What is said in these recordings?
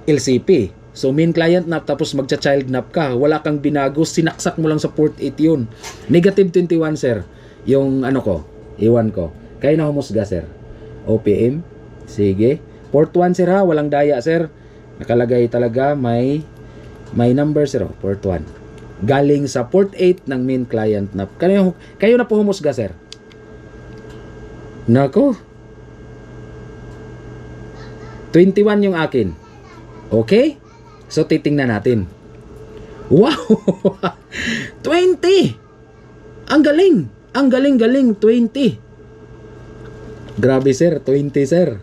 LCP. So main client nap tapos magcha-child nap ka, wala kang binago, sinaksak mo lang sa port 8 yun. Negative 21 sir, yung ano ko, iwan ko. Kayo na humusga sir. OPM, sige. Port 1 sir ha, walang daya sir. Nakalagay talaga may number sir, port 1. Galing sa port 8 ng main client nap. Kayo na po humusga sir. Nako. 21 yung akin. Okay? So, titingnan natin. Wow! 20! Ang galing! Ang galing-galing! 20! Grabe sir, 20 sir.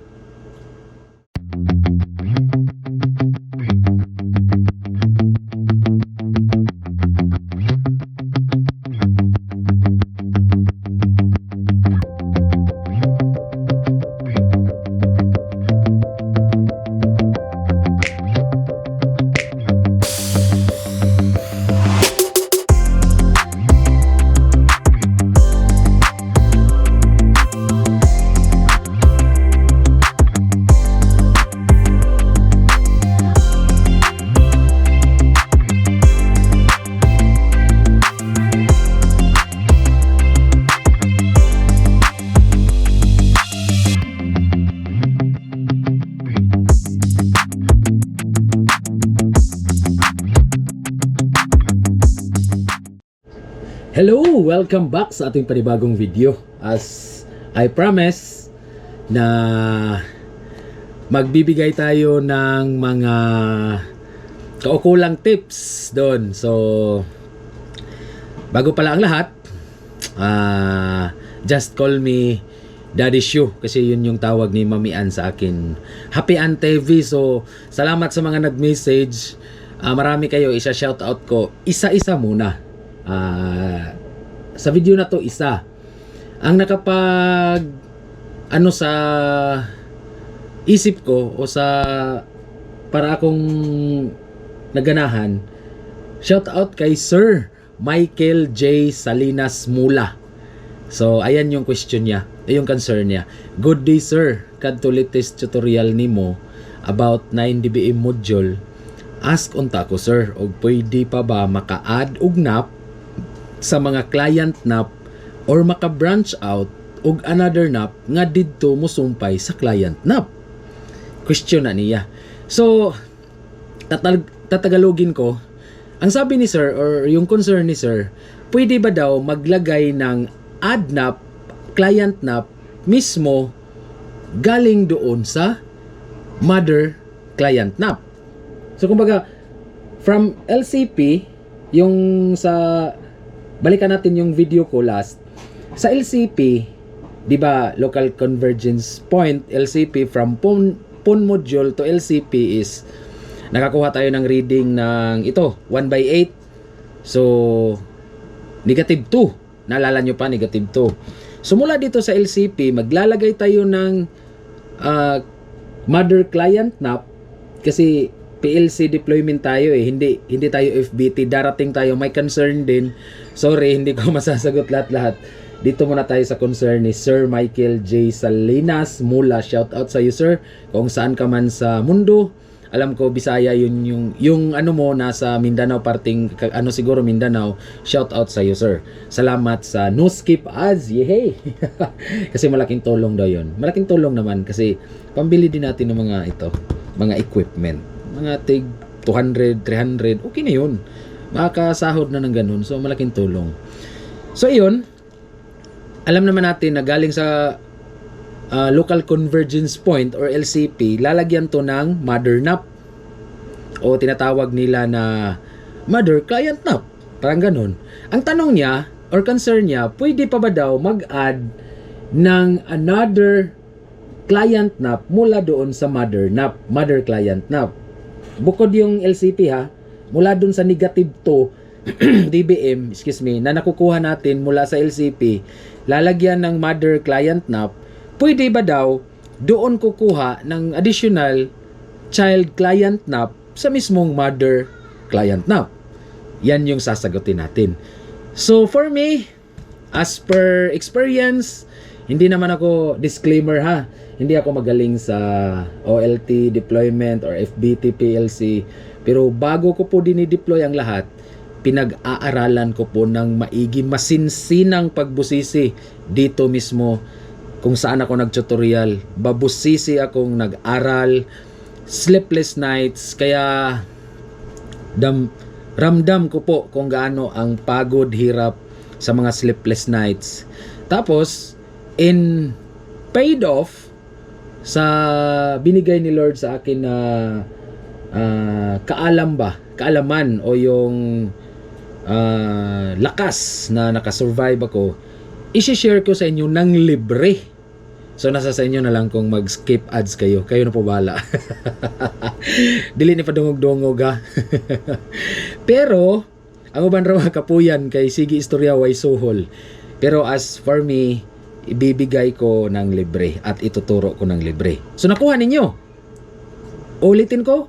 Hello! Welcome back sa ating panibagong video. As I promise na magbibigay tayo ng mga kaukulang tips doon. So, bago pala ang lahat, just call me Daddy Shu kasi yun yung tawag ni Mami Ann sa akin. Happy Ann TV. So, salamat sa mga nag-message. Marami kayo, isa-shoutout ko. Isa-isa muna. Sa video na to isa ang nakapag sa isip ko o sa para akong naganahan, shout out kay Sir Michael J. Salinas Mula. So ayan yung question niya, yung concern niya. Good day sir, kadto latest tutorial nimo about 9dBm module. Ask unta ko sir, og pwede pa ba maka-add og nap sa mga client nap or maka-branch out og another nap nga didto mosumpay sa client nap? Question na niya. So, tatagalogin ko. Ang sabi ni sir or yung concern ni sir, pwede ba daw maglagay ng add nap, client nap mismo galing doon sa mother client nap? So, kumbaga, from LCP, yung sa balikan natin yung video ko last. Sa LCP, di ba, local convergence point, LCP from PON module to LCP is nakakuha tayo ng reading ng ito, 1/8. So, negative 2. Naalala nyo pa, negative 2. So, mula dito sa LCP, maglalagay tayo ng mother client nap kasi PLC deployment tayo hindi tayo FBT, darating tayo, may concern din. Sorry, hindi ko masasagot lahat-lahat. Dito muna tayo sa concern ni Sir Michael J. Salinas Mula. Shout out sa iyo sir, kung saan ka man sa mundo. Alam ko Bisaya yung ano mo nasa Mindanao, parting siguro Mindanao. Shout out sa iyo sir. Salamat sa no skip ads. Yehey. Kasi malaking tulong daw 'yon. Malaking tulong naman kasi pambili din natin ng mga equipment. Mga tig 200, 300, okay na yun. Makakasahod na ng ganun. So, malaking tulong. So, yun. Alam naman natin na galing sa local convergence point or LCP, lalagyan to ng mother nap. O tinatawag nila na mother client nap. Parang ganun. Ang tanong niya or concern niya, pwede pa ba daw mag-add ng another client nap mula doon sa mother client nap? Bukod yung LCP ha, mula dun sa negative 2 dBm, na nakukuha natin mula sa LCP, lalagyan ng mother client nap, pwede ba daw doon kukuha ng additional child client nap sa mismong mother client nap? Yan yung sasagutin natin. So for me, as per experience, Hindi naman ako, disclaimer ha, hindi ako magaling sa OLT deployment or FBT PLC. Pero bago ko po dinideploy ang lahat, pinag-aaralan ko po ng maigi, masinsinang pagbusisi dito mismo kung saan ako nag-tutorial. Babusisi akong nag-aral, sleepless nights, kaya ramdam ko po kung gaano ang pagod, hirap sa mga sleepless nights. Tapos, in paid off sa binigay ni Lord sa akin na kaalaman o yung lakas na nakasurvive ako, i-share ko sa inyo ng libre. So nasa sa inyo na lang kung mag-skip ads kayo. Kayo na po bahala. Dili ni padungog-dungog ha. Pero ang uban raw kapuyan kay sige istorya way suhol. Pero as for me, ibibigay ko ng libre at ituturo ko ng libre. So nakuha ninyo. Ulitin ko.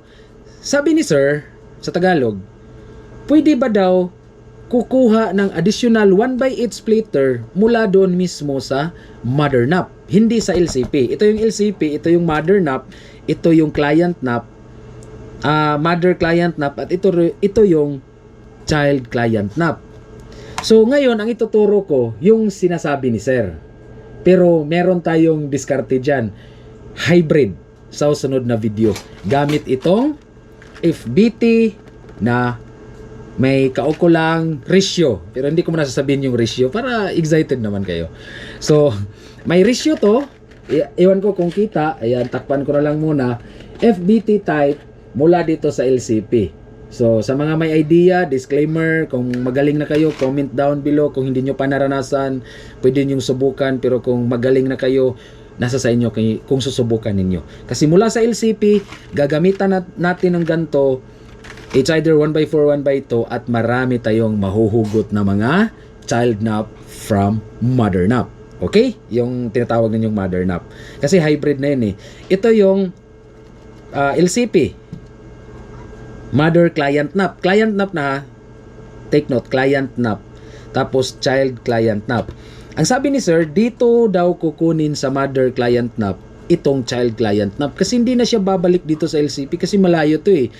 Sabi ni Sir sa Tagalog, pwede ba daw kukuha ng additional 1/8 splitter mula doon mismo sa mother NAP, hindi sa LCP. Ito yung LCP, ito yung mother NAP, ito yung client NAP, mother client NAP, at ito yung child client NAP. So ngayon ang ituturo ko yung sinasabi ni Sir. Pero meron tayong diskarte dyan, hybrid, sa sunod na video. Gamit itong FBT na may kaukulang ratio, pero hindi ko muna sasabihin yung ratio para excited naman kayo. So may ratio to, iwan ko kung kita. Ayan, takpan ko na lang muna. FBT type mula dito sa LCP. So sa mga may idea, disclaimer, kung magaling na kayo, comment down below. Kung hindi nyo pa naranasan, pwede nyo subukan. Pero kung magaling na kayo, nasa sa inyo kung susubukan ninyo. Kasi mula sa LCP, gagamitan natin ng ganito. It's either 1/4, 1/2, at marami tayong mahuhugot na mga child NAP from mother NAP. Okay? Yung tinatawag ninyong mother NAP. Kasi hybrid na yun eh. Ito yung LCP. Mother client NAP. Client NAP na ha. Take note, client NAP. Tapos child client NAP. Ang sabi ni Sir, dito daw kukunin sa mother client NAP itong child client NAP. Kasi hindi na siya babalik dito sa LCP kasi malayo to eh.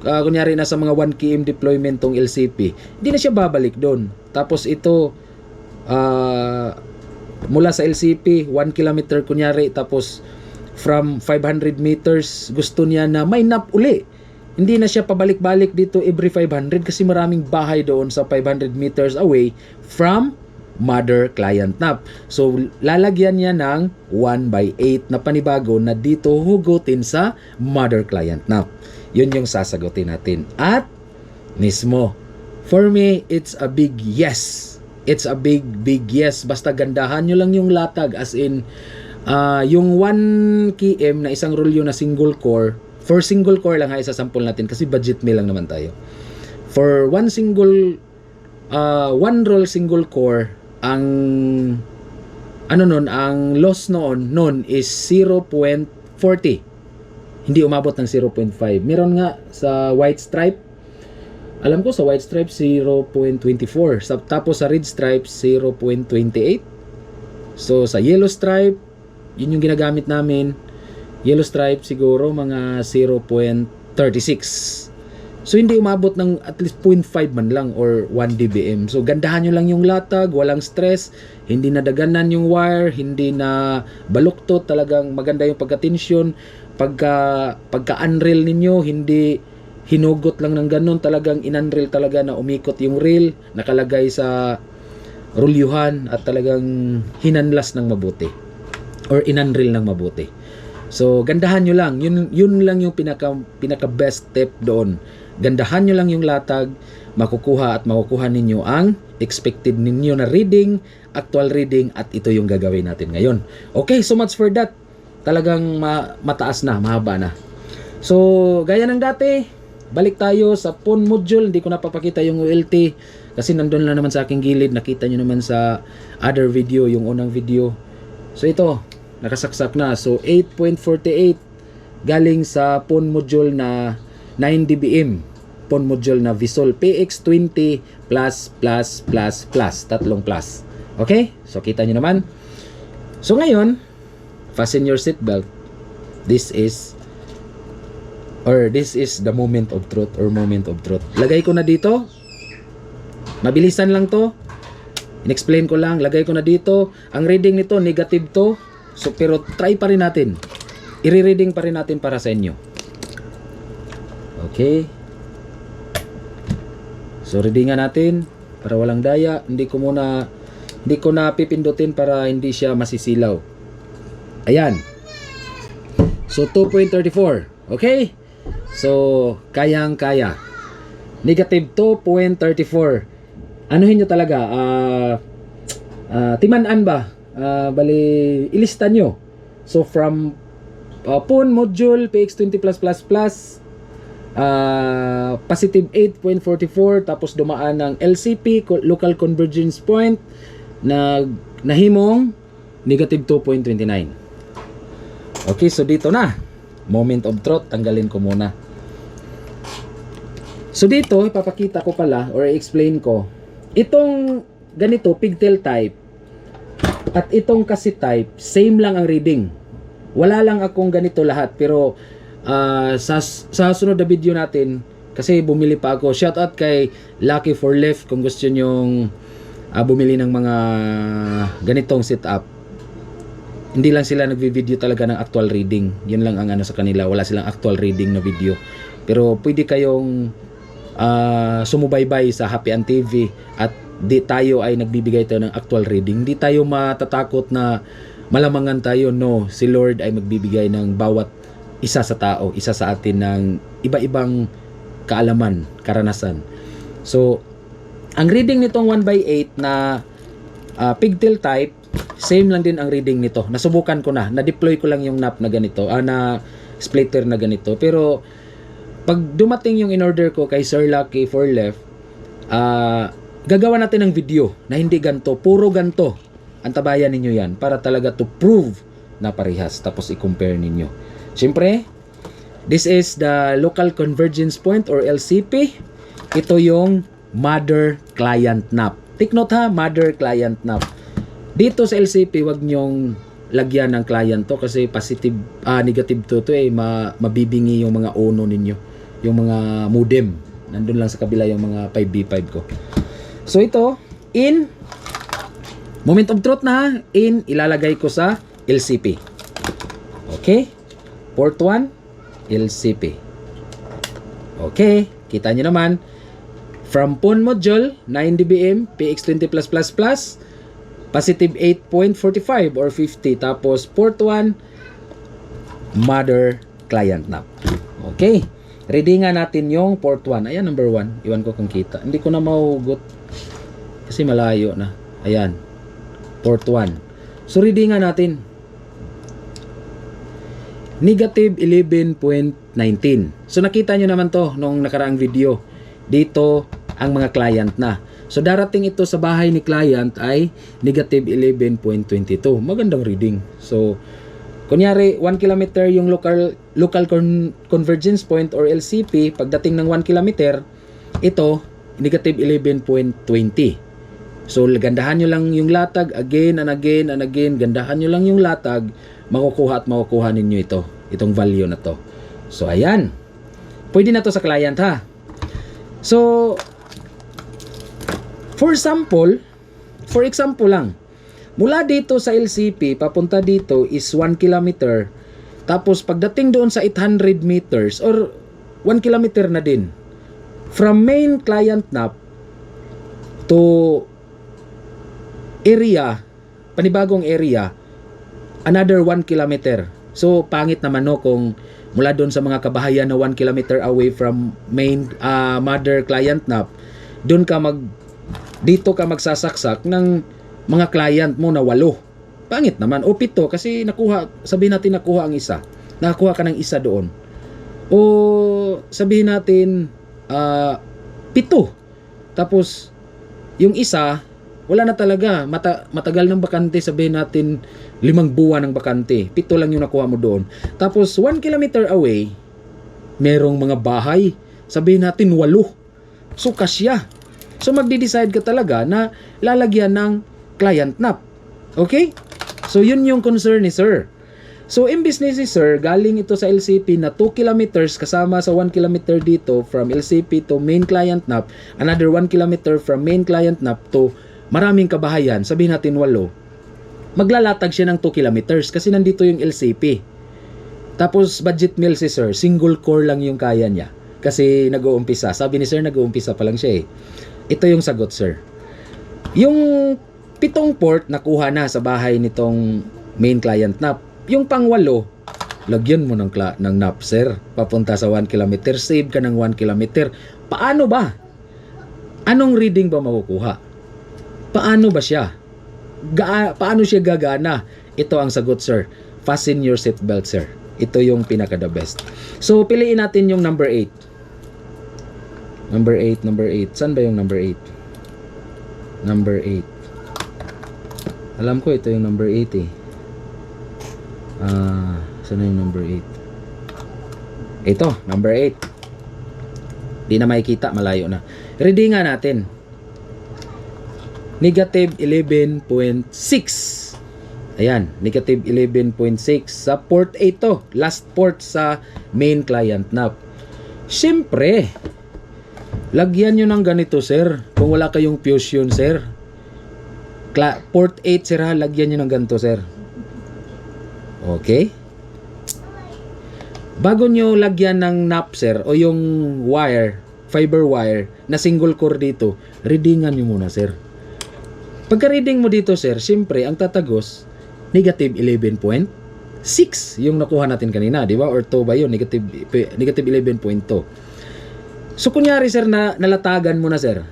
Kunyari nasa mga 1 km deployment tong LCP, hindi na siya babalik doon. Tapos ito mula sa LCP 1 km kunyari, tapos from 500 meters gusto niya na may NAP uli. Hindi na siya pabalik-balik dito every 500 kasi maraming bahay doon sa 500 meters away from mother client NAP. So lalagyan niya ng 1/8 na panibago na dito hugutin sa mother client NAP. Yun yung sasagutin natin. At mismo, for me, it's a big yes. It's a big yes. Basta gandahan nyo lang yung latag. As in, yung 1 km na isang rolyo na single core, for single core lang ha, isasample natin kasi budget meal lang naman tayo. For one roll single core, ang ang loss noon is 0.40. Hindi umabot ng 0.5. Meron nga sa white stripe. Alam ko sa white stripe 0.24. Tapos sa red stripe 0.28. So sa yellow stripe, yun yung ginagamit namin. Yellow stripe siguro mga 0.36. So hindi umabot ng at least 0.5 man lang or 1 dBm. So gandahan nyo lang yung latag, walang stress, hindi nadaganan yung wire, hindi na baluktot, talagang maganda yung pagka-tension. Pagka-unrail ninyo, hindi hinugot lang ng ganun, talagang in-unrail talaga na umikot yung rail, nakalagay sa rulyuhan at talagang hinanlas ng mabuti or in-unrail ng mabuti. So gandahan nyo lang, yun lang yung pinaka best step doon. Gandahan nyo lang yung latag, makukuha ninyo ang expected ninyo na reading, actual reading, at ito yung gagawin natin ngayon. Okay, so much for that. Talagang mataas na, mahaba na. So, gaya ng dati, balik tayo sa PON module. Hindi ko napapakita yung ULT kasi nandun lang naman sa aking gilid. Nakita nyo naman sa other video, yung unang video. So, ito, nakasaksak na. So, 8.48 galing sa PON module na 9 dBm. PON module na Visol PX20 plus, tatlong plus. Okay? So, kita nyo naman. So ngayon, fasten your seatbelt. This is the moment of truth or moment of truth. Lagay ko na dito. Mabilisan lang to. In-explain ko lang. Lagay ko na dito. Ang reading nito, negative to. So, pero try pa rin natin. I-reading pa rin natin para sa inyo. Okay. So, readingan natin. Para walang daya. Hindi ko na pipindutin para hindi siya masisilaw. Ayan. So, 2.34. Okay? So, kayang-kaya. Negative 2.34. Anuhin nyo talaga? Timanaan ba? Bali, ilista nyo. So, from PON module, PX20+++, positive 8.44, tapos dumaan ng LCP, local convergence point, na nahimong negative 2.29. Okay, so dito na. Moment of truth, tanggalin ko muna. So dito, ipapakita ko pala or i-explain ko. Itong ganito, pigtail type at itong kasi type, same lang ang reading. Wala lang akong ganito lahat. Pero sa sunod na video natin, kasi bumili pa ako. Shoutout kay Lucky for Left kung gusto nyong bumili ng mga ganitong setup. Hindi lang sila nagvi-video talaga ng actual reading. Yun lang ang ano sa kanila. Wala silang actual reading na video. Pero pwede kayong sumubaybay sa Happy An TV at di tayo ay nagbibigay tayo ng actual reading. Di tayo matatakot na malamangan tayo. No, si Lord ay magbibigay ng bawat isa sa tao, isa sa atin ng iba-ibang kaalaman, karanasan. So, ang reading nitong 1/8 na pigtail type, same lang din ang reading nito. Nasubukan ko na. Na-deploy ko lang yung NAP na ganito. Na splitter na ganito. Pero, pag dumating yung in-order ko kay Sir Lucky for Left, gagawa natin ng video na hindi ganto. Puro ganto. Antabayan ninyo yan. Para talaga to prove na parehas. Tapos i-compare ninyo. Siyempre, this is the local convergence point or LCP. Ito yung mother-client NAP. Take note ha, mother-client NAP. Dito sa LCP, wag nyong lagyan ng client to kasi positive, negative to mabibingi yung mga ono ninyo. Yung mga modem. Nandun lang sa kabila yung mga 5B5 ko. So ito, in, moment of truth na ha, in, ilalagay ko sa LCP. Okay? Port 1, LCP. Okay, kita nyo naman. From PON module, 9 dBm, PX20+++, positive 8.45 or 50. Tapos port 1, mother client NAP. Okay. Readingan natin yung port 1. Ayan, number 1. Iwan ko kung kita. Hindi ko na mahugot kasi malayo na. Ayan. Port 1. So, readingan natin. Negative 11.19. So, nakita nyo naman to nung nakaraang video. Dito, ang mga client na. So, darating ito sa bahay ni client ay negative 11.22. Magandang reading. So, kunyari, 1 kilometer yung local convergence point or LCP. Pagdating ng 1 kilometer, ito, negative 11.20. So, gandahan nyo lang yung latag again and again and again. Gandahan nyo lang yung latag. Makukuha at makukuha ninyo ito. Itong value na to. So, ayan. Pwede na to sa client ha. So, for example lang, mula dito sa LCP, papunta dito is 1 kilometer. Tapos, pagdating doon sa 800 meters or 1 kilometer na din. From main client NAP to area, panibagong area, another 1 kilometer. So, pangit naman no kung mula doon sa mga kabahayan na 1 kilometer away from main mother client NAP, doon ka dito ka magsasaksak ng mga client mo na 8. Pangit naman. O 7 kasi sabihin natin nakuha ang isa. Nakakuha ka ng isa doon. O sabihin natin 7. Tapos yung isa wala na talaga. Matagal ng bakante, sabihin natin 5 buwan ng bakante. 7 lang yung nakuha mo doon. Tapos 1 kilometer away, merong mga bahay. Sabihin natin 8. So kasya. So magde-decide ka talaga na lalagyan ng client NAP. Okay? So yun yung concern ni sir. So imbis ni si sir, galing ito sa LCP na 2 kilometers kasama sa 1 kilometer dito from LCP to main client NAP, another 1 kilometer from main client NAP to maraming kabahayan, sabihin natin 8. Maglalatag siya ng 2 kilometers kasi nandito yung LCP. Tapos budget meal si sir, single core lang yung kaya niya. Kasi nag-uumpisa. Sabi ni sir, nag-uumpisa pa lang siya eh. Ito yung sagot sir. Yung 7 port nakuha na sa bahay nitong main client NAP. Yung pang-8, lagyan mo ng NAP sir. Papunta sa 1 kilometer, save ka ng 1 kilometer. Paano ba? Anong reading ba makukuha? Paano ba siya? Paano siya gagana? Ito ang sagot sir. Fasten your seatbelt sir. Ito yung pinaka the best. So piliin natin yung number 8. Number 8. Saan ba yung number 8? Number 8. Alam ko ito yung number 8 eh. Saan yung number 8? Ito, number 8. Di na makikita, malayo na. Readingan natin. Negative 11.6. Ayan, negative 11.6 sa port 8 to. Last port sa main client NAP. Siyempre, lagyan nyo ng ganito sir. Kung wala kayong fusion sir. Port 8 sir ha, lagyan nyo ng ganito sir. Okay? Bago nyo lagyan ng NAP sir o yung wire, fiber wire na single core dito, readingan nyo muna sir. Pagka-reading mo dito sir, siyempre ang tatagos negative 11.6 yung nakuha natin kanina, di ba? Or 2 ba yun? Negative 11.2. So kunyari sir na nalatagan mo na sir.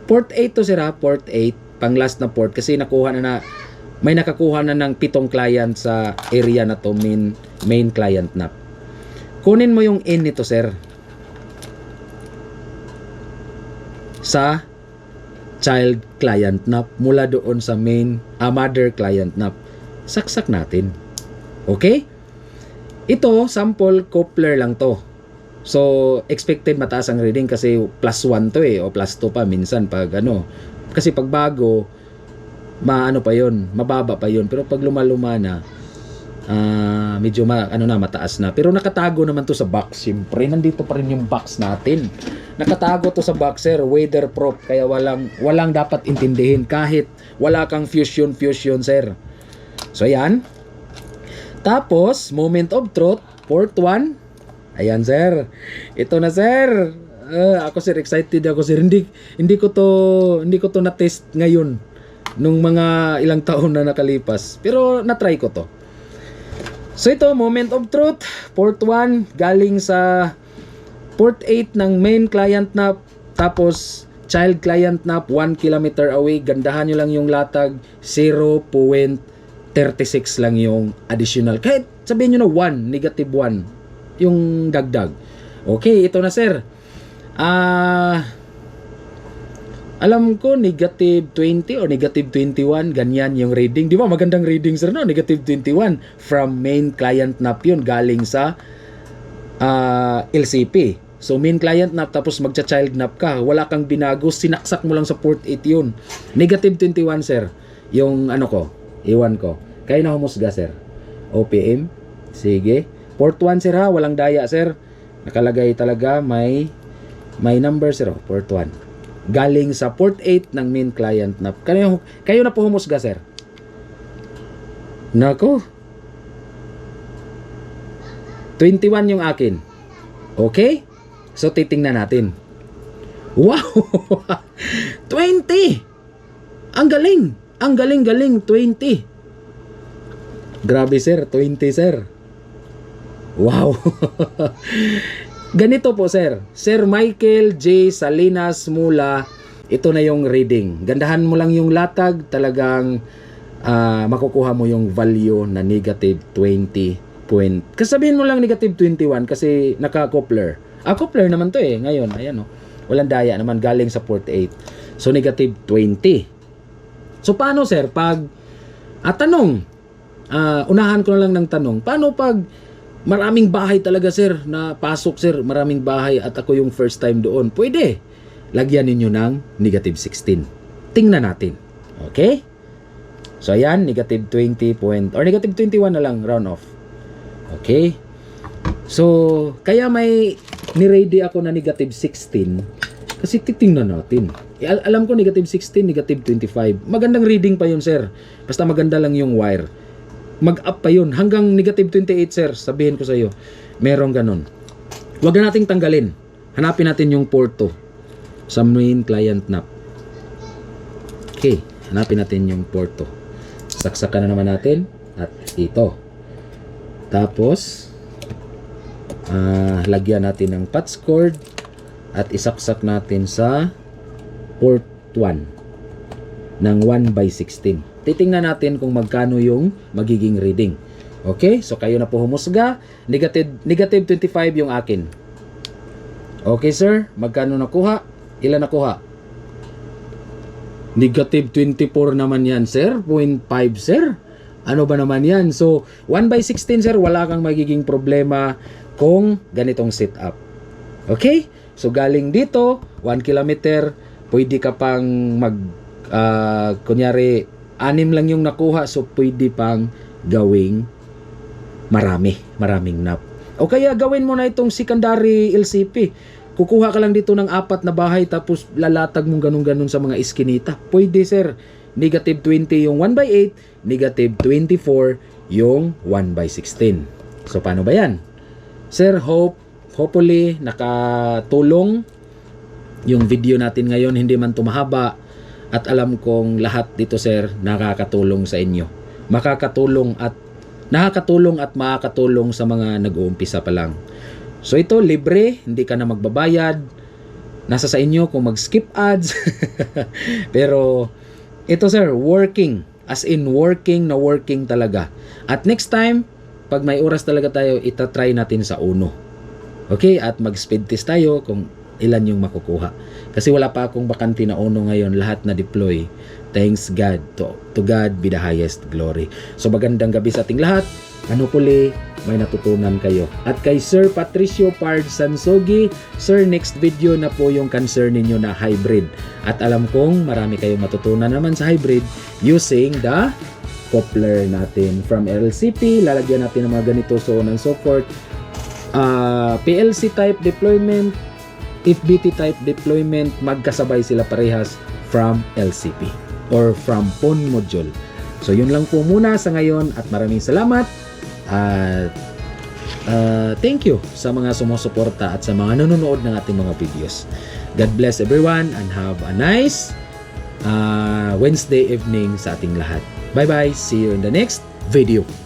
Port 8 to sir ha, port 8, pang last na port kasi nakuha na may nakakuha na ng 7 client sa area na to, main client NAP. Kunin mo yung in nito sir sa child client NAP mula doon sa mother client NAP. Saksak natin. Okay? Ito, sample coupler lang to. So, expected mataas ang reading kasi plus 1 to eh, o plus 2 pa minsan pag ano. Kasi pag bago, maano pa yun, mababa pa yun. Pero pag luma-luma na, medyo mataas na. Pero nakatago naman to sa box. Siyempre, nandito pa rin yung box natin. Nakatago to sa box, sir. Weatherproof. Kaya walang dapat intindihin. Kahit wala kang fusion, sir. So, ayan. Tapos, moment of truth, port 1. Ayan, sir. Ito na, sir. Ako, sir, excited ako, sir. Hindi ko to na-test ngayon nung mga ilang taon na nakalipas. Pero, na-try ko to. So, ito, moment of truth, port 1, galing sa port 8 ng main client NAP, tapos child client NAP, 1 kilometer away. Gandahan nyo lang yung latag, 0.36 lang yung additional. Kahit sabihin nyo na 1, negative 1, yung dagdag. Okay, ito na sir. Alam ko negative 20 or negative 21, ganyan yung reading. Di ba magandang reading sir, no? Negative 21 from main client NAP yun, galing sa LCP. So main client NAP tapos magcha-child NAP ka, wala kang binago, sinaksak mo lang sa port 8 yun. Negative 21 sir, yung ano ko, iwan ko. Kaya na humusga sir. OPM, sige. Port 1 sir ha, walang daya sir. Nakalagay talaga may number sir, port 1. Galing sa port 8 ng main client NAP. Kayo na po humusga sir. Nako. 21 yung akin. Okay? So titingnan natin. Wow! 20! Ang galing! Ang galing-galing, 20. Grabe sir, 20 sir. Wow! Ganito po sir. Sir Michael J. Salinas Mula, ito na yung reading. Gandahan mo lang yung latag, talagang makukuha mo yung value na negative 20 point. Kasi sabihin mo lang negative 21 kasi naka-coupler. Coupler naman to eh. Ngayon, ayan oh. Walang daya naman, galing sa port 8. So negative 20. So paano sir? Pag tanong, unahan ko na lang ng tanong. Paano pag maraming bahay talaga sir na pasok sir, maraming bahay at ako yung first time doon? Pwede. Lagyan ninyo ng negative 16. Tingnan natin. Okay? So ayan, negative 20 point, or negative 21 na lang, round off. Okay? So, kaya may ni-ready ako na negative 16. Kasi titingnan natin. Alam ko negative 16, negative 25. Magandang reading pa yun, sir. Basta maganda lang yung wire. Mag-up pa yun. Hanggang negative 28, sir. Sabihin ko sa iyo. Merong ganun. Huwag na nating tanggalin. Hanapin natin yung port 2 sa main client NAP. Okay. Hanapin natin yung port 2. Saksakan na naman natin. At ito. Tapos, lagyan natin ng patch cord. At isaksak natin sa port 1 ng 1/16. Titingnan natin kung magkano yung magiging reading. Okay? So, kayo na po humusga. Negative 25 yung akin. Okay, sir? Magkano nakuha? Ilan nakuha? Negative 24 naman yan, sir. 0.5, sir. Ano ba naman yan? So, 1/16, sir, wala kang magiging problema kung ganitong setup. Okay? So, galing dito, 1 kilometer, pwede ka pang kunyari, 6 lang yung nakuha, so pwede pang gawing maraming nap. O kaya gawin mo na itong secondary LCP. Kukuha ka lang dito ng 4 na bahay, tapos lalatag mong ganun-ganun sa mga iskinita. Pwede, sir. Negative 20 yung 1/8, negative 24 yung 1/16. So, paano ba yan? Sir, hopefully, nakatulong yung video natin ngayon, hindi man tumahaba. At alam kong lahat dito, sir, nakakatulong sa inyo. Nakakatulong at makakatulong sa mga nag-uumpisa pa lang. So, ito, libre, hindi ka na magbabayad. Nasa sa inyo kung mag-skip ads. Pero, ito, sir, working. As in, working talaga. At next time, pag may oras talaga tayo, itatry natin sa uno. Okay? At mag-speed test tayo kung ilan yung makukuha. Kasi wala pa akong bakante na uno ngayon. Lahat na deploy. Thanks God. To God be the highest glory. So, magandang gabi sa ating lahat. Hopefully, may natutunan kayo. At kay Sir Patricio Pard Sansogi, Sir, next video na po yung concern ninyo na hybrid. At alam kong marami kayong matutunan naman sa hybrid using the coupler natin. From LCP, lalagyan natin ng mga ganito, so on and so forth. PLC type deployment, FBT type deployment, magkasabay sila parehas from LCP or from phone module. So yun lang po muna sa ngayon at maraming salamat at thank you sa mga sumusuporta at sa mga nanonood ng ating mga videos. God bless everyone and have a nice Wednesday evening sa ating lahat. Bye bye, see you in the next video.